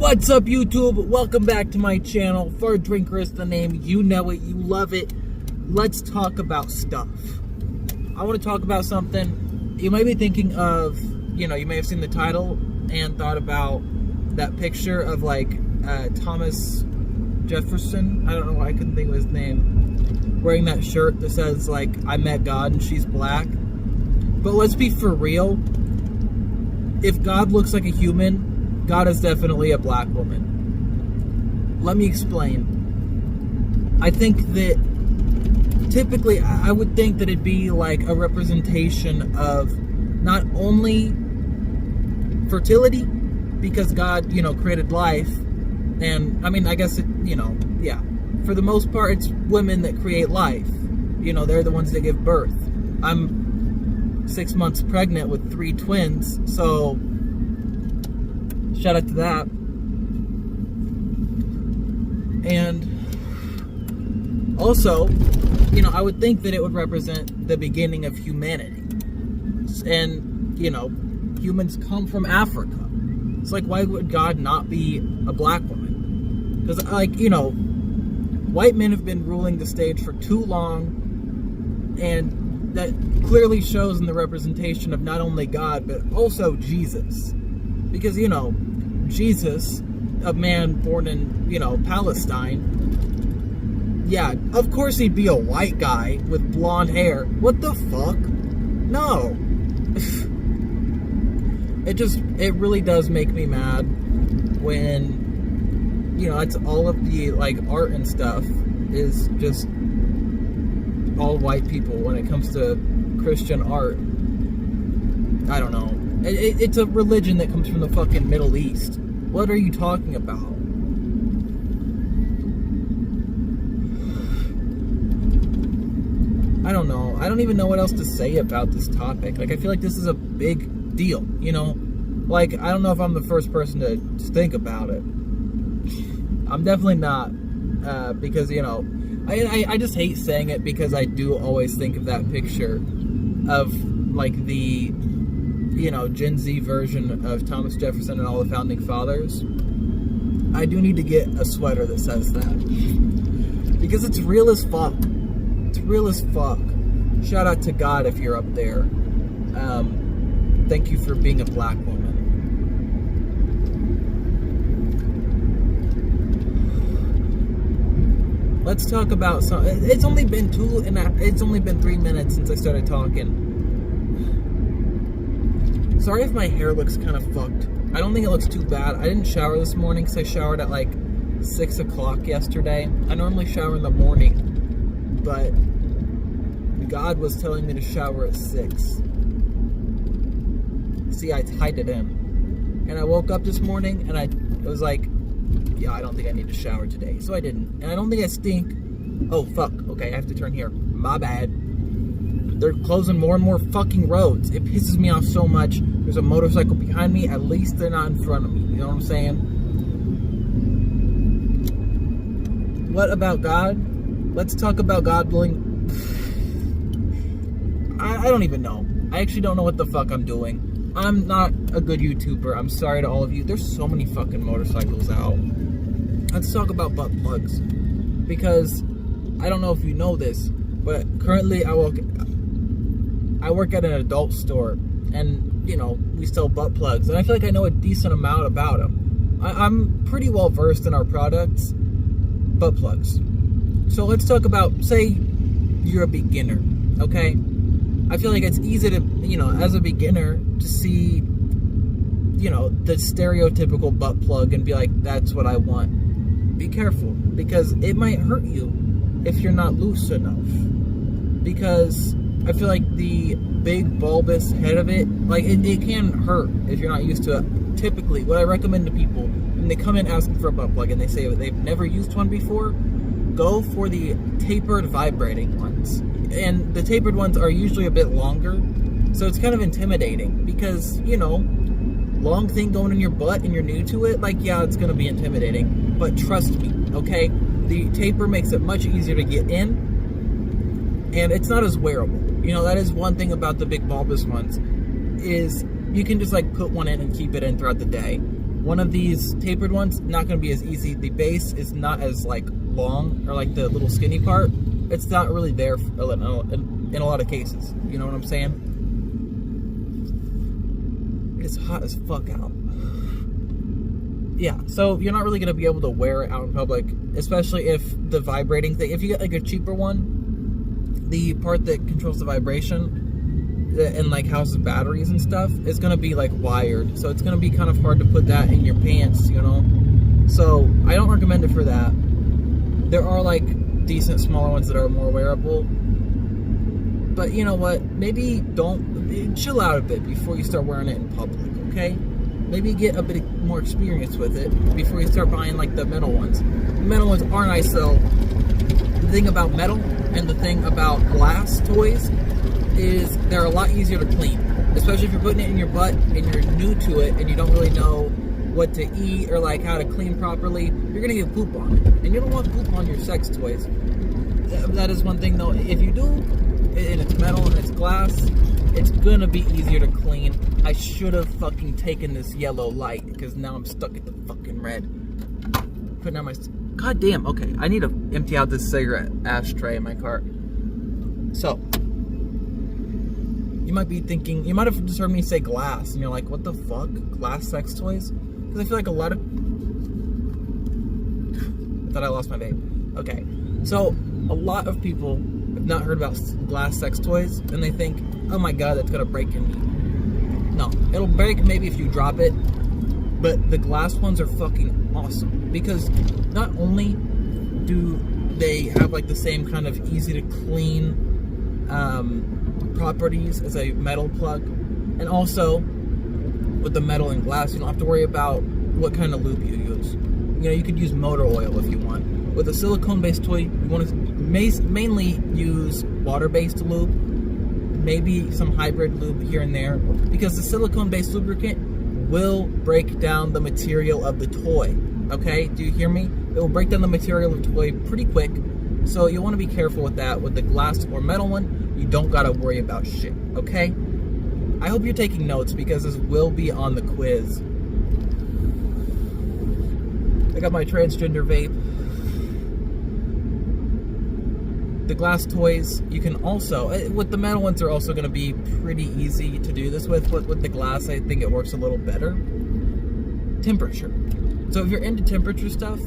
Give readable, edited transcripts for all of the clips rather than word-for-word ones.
What's up, YouTube? Welcome back to my channel. For Drinker is the name. You know it. You love it. Let's talk about stuff. I want to talk about something. You might be thinking of, you may have seen the title and thought about that picture of, Thomas Jefferson. I don't know why I couldn't think of his name. Wearing that shirt that says, I met God and she's black. But let's be for real. If God looks like a human, God is definitely a black woman. Let me explain. I think that typically I would think that it'd be like a representation of not only fertility, because God, created life. And I mean, I guess yeah. For the most part, it's women that create life. They're the ones that give birth. I'm 6 months pregnant with 3 twins, so shout out to that. And also, I would think that it would represent the beginning of humanity. And, humans come from Africa. It's like, why would God not be a black woman? Because, white men have been ruling the stage for too long, and that clearly shows in the representation of not only God, but also Jesus. Because, Jesus, a man born in, Palestine, yeah, of course he'd be a white guy with blonde hair. What the fuck? No. It really does make me mad when, it's all of the, art and stuff is just all white people when it comes to Christian art. I don't know. It's a religion that comes from the fucking Middle East. What are you talking about? I don't know. I don't even know what else to say about this topic. I feel like this is a big deal, I don't know if I'm the first person to think about it. I'm definitely not, because, I just hate saying it because I do always think of that picture of, the Gen Z version of Thomas Jefferson and all the founding fathers. I do need to get a sweater that says that. Because it's real as fuck. It's real as fuck. Shout out to God if you're up there. Thank you for being a black woman. Let's talk about some. It's only been 3 minutes since I started talking. Sorry if my hair looks kind of fucked. I don't think it looks too bad. I didn't shower this morning because I showered at 6 o'clock yesterday. I normally shower in the morning, but God was telling me to shower at 6. See, I tied it in. And I woke up this morning and it was like, yeah, I don't think I need to shower today. So I didn't. And I don't think I stink. Oh, fuck. Okay, I have to turn here. My bad. They're closing more and more fucking roads. It pisses me off so much. There's a motorcycle behind me. At least they're not in front of me. You know what I'm saying? What about God? Let's talk about God blowing. I don't even know. I actually don't know what the fuck I'm doing. I'm not a good YouTuber. I'm sorry to all of you. There's so many fucking motorcycles out. Let's talk about butt plugs. Because I don't know if you know this, but currently I work at an adult store, and we sell butt plugs, and I feel like I know a decent amount about them. I'm pretty well versed in our products. Butt plugs. So let's talk about, say you're a beginner, okay? I feel like it's easy to, as a beginner, to see, the stereotypical butt plug and be like, that's what I want. Be careful, because it might hurt you if you're not loose enough. Because I feel like the big bulbous head of it, it can hurt if you're not used to it. Typically, what I recommend to people, when they come in asking for a butt plug and they say that they've never used one before, go for the tapered vibrating ones. And the tapered ones are usually a bit longer, so it's kind of intimidating because, long thing going in your butt and you're new to it, yeah, it's going to be intimidating. But trust me, okay? The taper makes it much easier to get in, and it's not as wearable. That is one thing about the big bulbous ones, is you can just put one in and keep it in throughout the day. One of these tapered ones, not going to be as easy. The base is not as like long, or like the little skinny part. It's not really there in a lot of cases. You know what I'm saying? It's hot as fuck out. Yeah, so you're not really going to be able to wear it out in public, especially if the vibrating thing, if you get like a cheaper one, the part that controls the vibration and like houses batteries and stuff is going to be like wired, so it's going to be kind of hard to put that in your pants, you know? So I don't recommend it for that. There are like decent smaller ones that are more wearable, but you know what, maybe chill out a bit before you start wearing it in public, okay? Maybe get a bit more experience with it before you start buying like the metal ones. The metal ones are nice though. The thing about metal and the thing about glass toys is they're a lot easier to clean. Especially if you're putting it in your butt and you're new to it and you don't really know what to eat or like how to clean properly, you're gonna get poop on it. And you don't want poop on your sex toys. That is one thing though. If you do, and it's metal and it's glass, it's gonna be easier to clean. I should have fucking taken this yellow light because now I'm stuck at the fucking red. Putting out my... God damn, okay. I need to empty out this cigarette ashtray in my cart. So, you might be thinking, you might have just heard me say glass, and you're like, what the fuck? Glass sex toys? Because I feel like a lot of... I thought I lost my vape. Okay. So, a lot of people have not heard about glass sex toys, and they think, oh my god, that's gonna break in me. No, it'll break maybe if you drop it, but the glass ones are fucking awesome, because not only do they have like the same kind of easy to clean properties as a metal plug, and also with the metal and glass, you don't have to worry about what kind of lube you use. You know, you could use motor oil if you want. With a silicone-based toy, you want to mainly use water-based lube, maybe some hybrid lube here and there, because the silicone-based lubricant will break down the material of the toy. Okay, do you hear me? It will break down the material of the toy pretty quick, so you want to be careful with that. With the glass or metal one, you don't gotta worry about shit. Okay? I hope you're taking notes because this will be on the quiz. I got my transgender vape. The glass toys, you can also, with the metal ones, are also going to be pretty easy to do this with. With the glass, I think it works a little better. Temperature. So if you're into temperature stuff,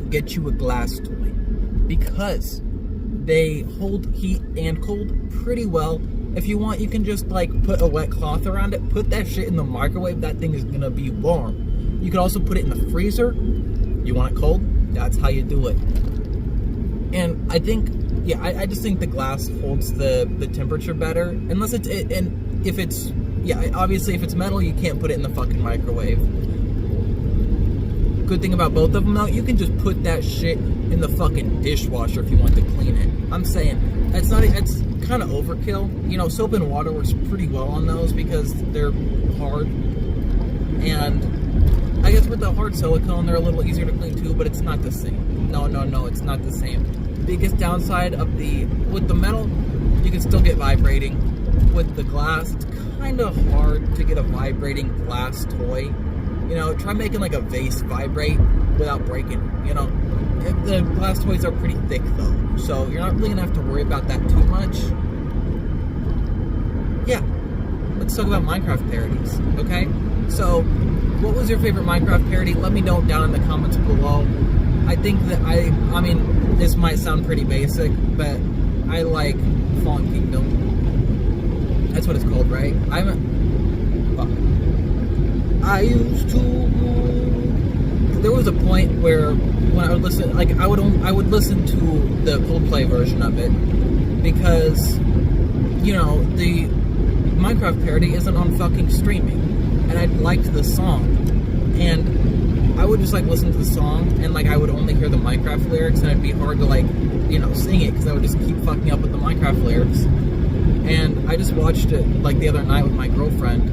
get you a glass toy, because they hold heat and cold pretty well. If you want, you can just like put a wet cloth around it, put that shit in the microwave, that thing is going to be warm. You can also put it in the freezer. You want it cold? That's how you do it. And I think, yeah, I just think the glass holds the temperature better. Unless it's, and if it's, yeah, obviously if it's metal, you can't put it in the fucking microwave. Good thing about both of them though, you can just put that shit in the fucking dishwasher if you want to clean it. I'm saying, it's kind of overkill. You know, soap and water works pretty well on those because they're hard. And I guess with the hard silicone, they're a little easier to clean too, but it's not the same. No, it's not the same. Biggest downside of with the metal, you can still get vibrating. With the glass, it's kind of hard to get a vibrating glass toy. You know, try making like a vase vibrate without breaking, you know. The glass toys are pretty thick though, so you're not really gonna have to worry about that too much. Yeah, let's talk about Minecraft parodies, okay? So, what was your favorite Minecraft parody? Let me know down in the comments below. I think that I mean, this might sound pretty basic, but I like Fallen Kingdom. That's what it's called, right? I used to... There was a point where when I would listen, like I would listen to the Coldplay version of it, because, you know, the Minecraft parody isn't on fucking streaming, and I liked the song, and I would just like listen to the song, and like I would only hear the Minecraft lyrics, and it'd be hard to like, you know, sing it because I would just keep fucking up with the Minecraft lyrics. And I just watched it like the other night with my girlfriend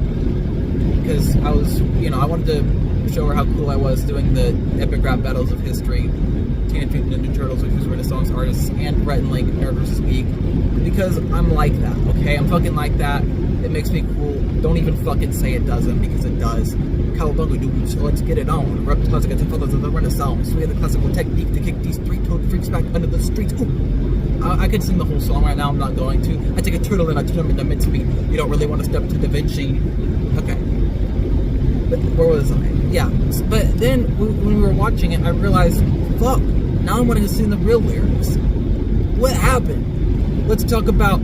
because I was, you know, I wanted to show her how cool I was doing the epic rap battles of history, Teenage Mutant Ninja Turtles, which is Renaissance artists, and Rhett and Link, Nerd vs. Geek, because I'm like that, okay? I'm fucking like that. It makes me cool. Don't even fucking say it doesn't, because it does. cowabunga dudes, so let's get it on. Rep the classic antiphonals of the Renaissance. We have the classical technique to kick these three-toed freaks back under the streets. Ooh. I could sing the whole song right now, I'm not going to. I take a turtle and I turn him into mincemeat. You don't really want to step to Da Vinci. Okay. But where was I? Yeah. But then, when we were watching it, I realized, fuck, now I'm wanting to sing the real lyrics. What happened? Let's talk about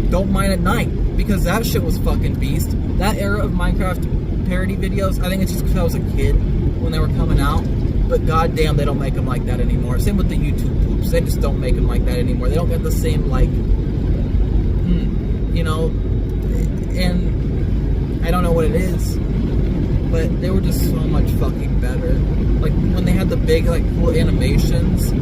Don't Mind at Night, because that shit was fucking beast. That era of Minecraft parody videos, I think it's just because I was a kid when they were coming out, but goddamn, they don't make them like that anymore. Same with the YouTube poops, they just don't make them like that anymore. They don't get the same, like, you know, and I don't know what it is, but they were just so much fucking better. Like, when they had the big, like, cool animations,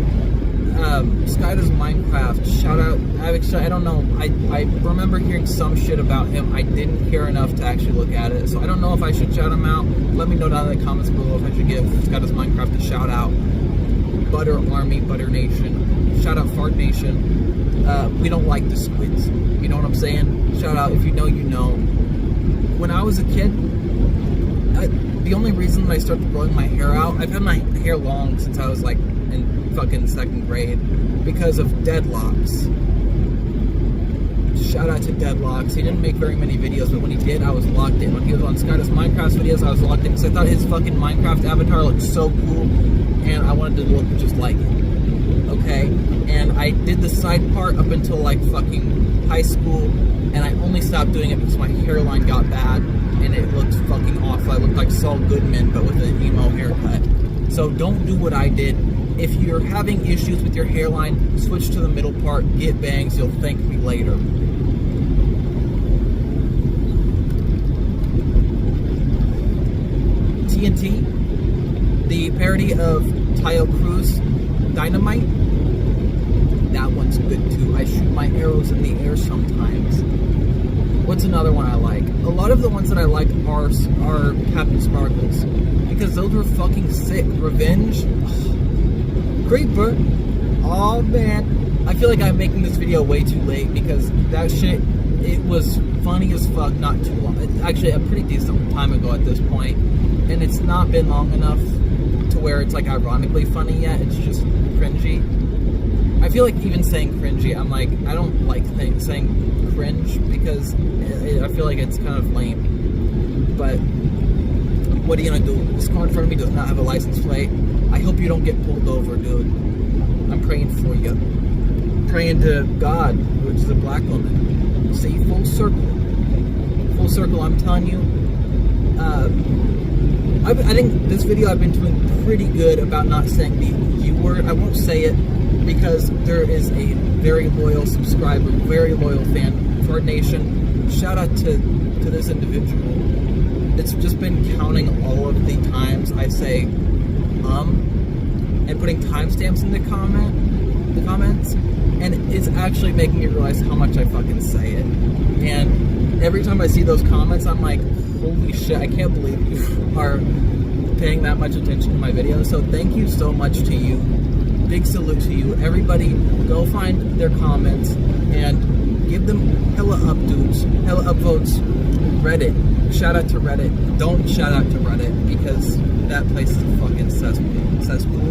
Sky Does Minecraft, shout out, I don't know, I remember hearing some shit about him. I didn't hear enough to actually look at it, so I don't know if I should shout him out. Let me know down in the comments below if I should give Sky Does Minecraft a shout out. Butter Army, Butter Nation, shout out Fart Nation. We don't like the squids, you know what I'm saying? Shout out, if you know, you know. When I was a kid, the only reason that I started growing my hair out, I've had my hair long since I was like in fucking 2nd grade, because of Deadlocks. Shout out to Deadlocks. He didn't make very many videos, but when he did, I was locked in. When he was on Sky Does Minecraft videos, I was locked in because I thought his fucking Minecraft avatar looked so cool, and I wanted to look just like it. Okay? And I did the side part up until like fucking high school, and I only stopped doing it because my hairline got bad, and it looked fucking awful. I looked like Saul Goodman, but with an emo haircut. So don't do what I did. If you're having issues with your hairline, switch to the middle part, get bangs, you'll thank me later. TNT, the parody of Tayo Cruz, Dynamite, that one's good too. I shoot my arrows in the air sometimes. What's another one I like? A lot of the ones that I like are Captain Sparkles, because those were fucking sick. Revenge, Creeper, oh man. I feel like I'm making this video way too late, because that shit, it was funny as fuck not too long. It's actually a pretty decent time ago at this point, and it's not been long enough to where it's like ironically funny yet. It's just cringy. I feel like even saying cringy, I'm like, I don't like saying cringe, because I feel like it's kind of lame. But what are you gonna do? This car in front of me does not have a license plate. I hope you don't get pulled over, dude. I'm praying for you. Praying to God, which is a black woman. See, full circle. Full circle, I'm telling you. I think this video I've been doing pretty good about not saying the U word. I won't say it because there is a very loyal subscriber, very loyal fan, Fart Nation. Shout out to this individual. It's just been counting all of the times I say and putting timestamps in the comments, and it's actually making me realize how much I fucking say it. And every time I see those comments, I'm like, holy shit, I can't believe you are paying that much attention to my videos. So thank you so much to you. Big salute to you. Everybody, go find their comments and give them hella up dudes, hella up votes. Reddit. Shout out to Reddit. Don't shout out to Reddit, because that place is a fucking cesspool.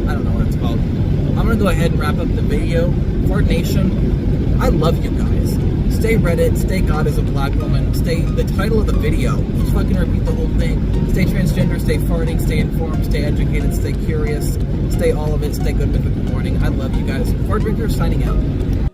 I don't know what it's called. I'm gonna go ahead and wrap up the video. Fart Nation, I love you guys. Stay Reddit, stay God is a black woman, stay the title of the video. Just fucking repeat the whole thing. Stay transgender, stay farting, stay informed, stay educated, stay curious, stay all of it, stay good mythical morning. I love you guys. Fart Drinker signing out.